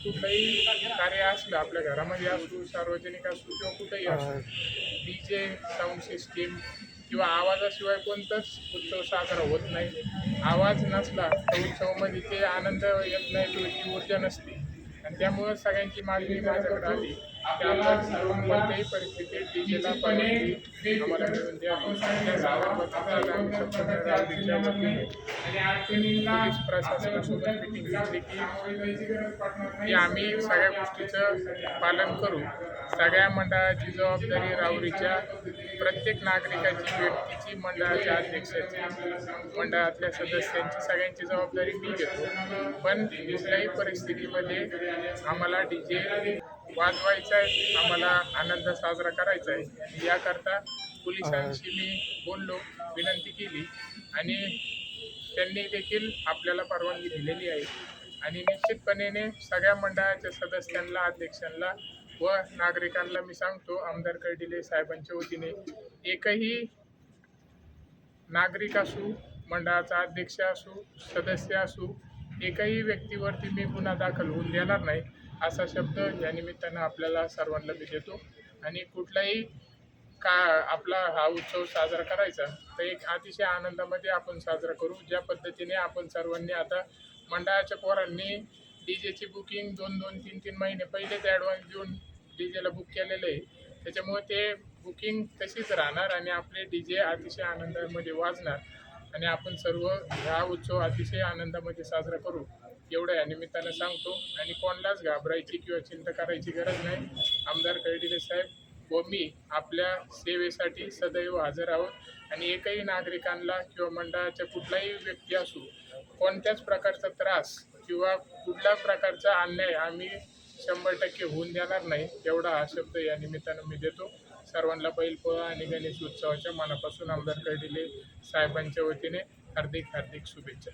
कुठलंही कार्य असलं आपल्या घरामध्ये असू, सार्वजनिक असू किंवा कुठेही असू, डीजे, साऊंड सिस्टीम किंवा आवाजाशिवाय कोणताच उत्सव साजरा होत नाही. आवाज नसला तर उत्सवामध्ये ते आनंद येत नाही, ती ऊर्जा नसते. आणि त्यामुळं सगळ्यांची मागणी माझ्याकडे आली की आपण कोणत्याही परिस्थितीत डीजेला परवानगी आम्हाला मिळून द्यावी. त्या संदर्भात आज आम्ही संपूर्ण रात्रीच्या वतीने पोलीस प्रशासनासोबत मिटिंग घेतली की आम्ही सगळ्या गोष्टीचं पालन करू. सगळ्या मंडळाची जबाबदारी राहुरीच्या प्रत्येक नागरिकाची, व्यक्तीची, मंडळाच्या अध्यक्षाची, मंडळातल्या सदस्यांची, सगळ्यांची जबाबदारी मी घेतो. पण कुठल्याही परिस्थितीमध्ये आम्हाला डीजे वाजवायचा आहे, आम्हाला आनंद साजरा करायचा आहे. याकरता पोलिसांशी मी बोललो, विनंती केली आणि त्यांनी देखील आपल्याला परवानगी दिलेली आहे. आणि निश्चितपणे सगळ्या मंडळाच्या सदस्यांना, अध्यक्षांना व नागरिकांना मी सांगतो, आमदार कर्डिले साहेबांच्या वतीने एकही नागरिक असू, मंडळाचा अध्यक्ष असू, सदस्य असू, एकही व्यक्तीवरती मी गुन्हा दाखल होऊन देणार नाही, असा शब्द या निमित्तानं आपल्याला सर्वांना मी देतो. आणि कुठलाही आपला हा उत्सव साजरा करायचा तर एक अतिशय आनंदामध्ये आपण साजरा करू. ज्या पद्धतीने आपण सर्वांनी आता मंडळाच्या पोरांनी डीजेची बुकिंग 2-2, 3-3 महिने पहिलेच ॲडव्हान्स देऊन डीजेला बुक केलेलं आहे. त्याच्यामुळे ते बुकिंग तशीच राहणार आणि आपले डीजे अतिशय आनंदामध्ये वाजणार आणि आपण सर्व हा उत्सव अतिशय आनंदामध्ये साजरा करू, एवढं या निमित्तानं सांगतो. आणि कोणालाच घाबरायची किंवा चिंता करायची गरज नाही. आमदार कर्डिले साहेब व मी आपल्या सेवेसाठी सदैव हजर आहोत आणि एकही नागरिकांना किंवा मंडळाच्या कुठलाही व्यक्ती असू, कोणत्याच प्रकारचा त्रास किंवा कुठल्या प्रकारचा अन्याय आम्ही 100% होऊन देणार नाही, एवढा हा शब्द या निमित्तानं मी देतो. सर्वांना बैलपोळा आणि गणेश उत्सवाच्या मनापासून आमदार कर्डिले साहेबांच्या वतीने हार्दिक हार्दिक शुभेच्छा.